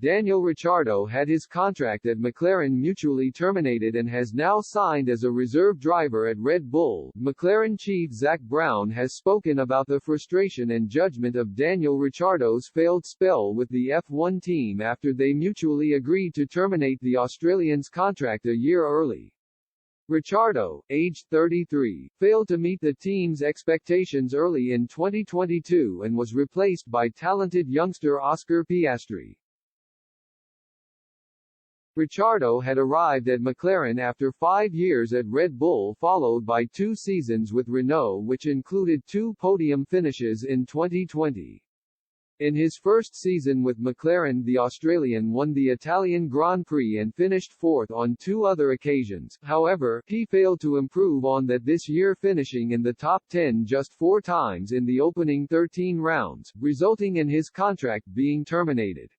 Daniel Ricciardo had his contract at McLaren mutually terminated and has now signed as a reserve driver at Red Bull. McLaren chief Zak Brown has spoken about the frustration and judgment of Daniel Ricciardo's failed spell with the F1 team after they mutually agreed to terminate the Australian's contract a year early. Ricciardo, aged 33, failed to meet the team's expectations early in 2022 and was replaced by talented youngster Oscar Piastri. Ricciardo had arrived at McLaren after 5 years at Red Bull, followed by 2 seasons with Renault, which included 2 podium finishes in 2020. In his first season with McLaren, the Australian won the Italian Grand Prix and finished 4th on 2 other occasions. However, he failed to improve on that this year, finishing in the top 10 just 4 times in the opening 13 rounds, resulting in his contract being terminated.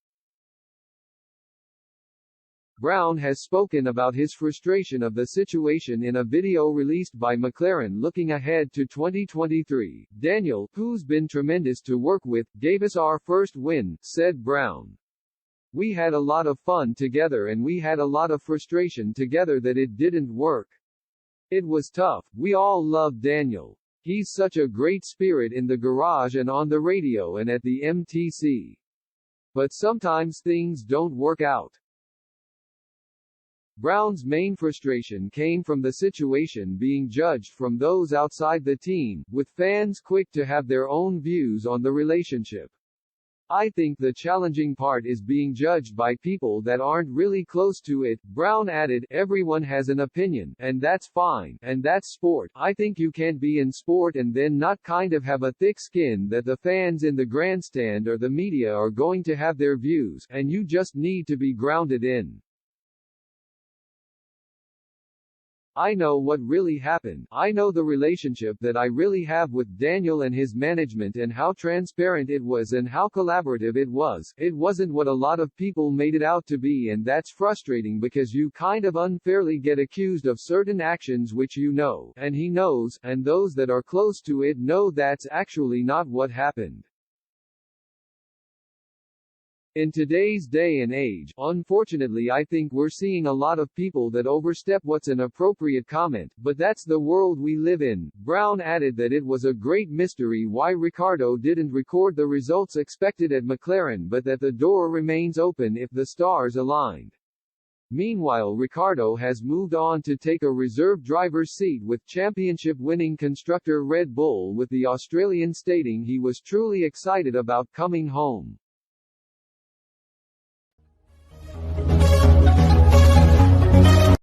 Brown has spoken about his frustration of the situation in a video released by McLaren looking ahead to 2023. "Daniel, who's been tremendous to work with, gave us our first win," said Brown. "We had a lot of fun together and we had a lot of frustration together that it didn't work. It was tough. We all love Daniel. He's such a great spirit in the garage and on the radio and at the MTC. But sometimes things don't work out." Brown's main frustration came from the situation being judged from those outside the team, with fans quick to have their own views on the relationship. "I think the challenging part is being judged by people that aren't really close to it," Brown added. "Everyone has an opinion, and that's fine, and that's sport. I think you can't be in sport and then not kind of have a thick skin that the fans in the grandstand or the media are going to have their views, and you just need to be grounded in. I know what really happened. I know the relationship that I really have with Daniel and his management and how transparent it was and how collaborative it was. It wasn't what a lot of people made it out to be, and that's frustrating because you kind of unfairly get accused of certain actions which you know, and he knows, and those that are close to it know that's actually not what happened." In today's day and age, unfortunately, I think we're seeing a lot of people that overstep what's an appropriate comment, but that's the world we live in. Brown added that it was a great mystery why Ricciardo didn't record the results expected at McLaren, but that the door remains open if the stars aligned. Meanwhile, Ricciardo has moved on to take a reserve driver's seat with championship-winning constructor Red Bull, with the Australian stating he was truly excited about coming home.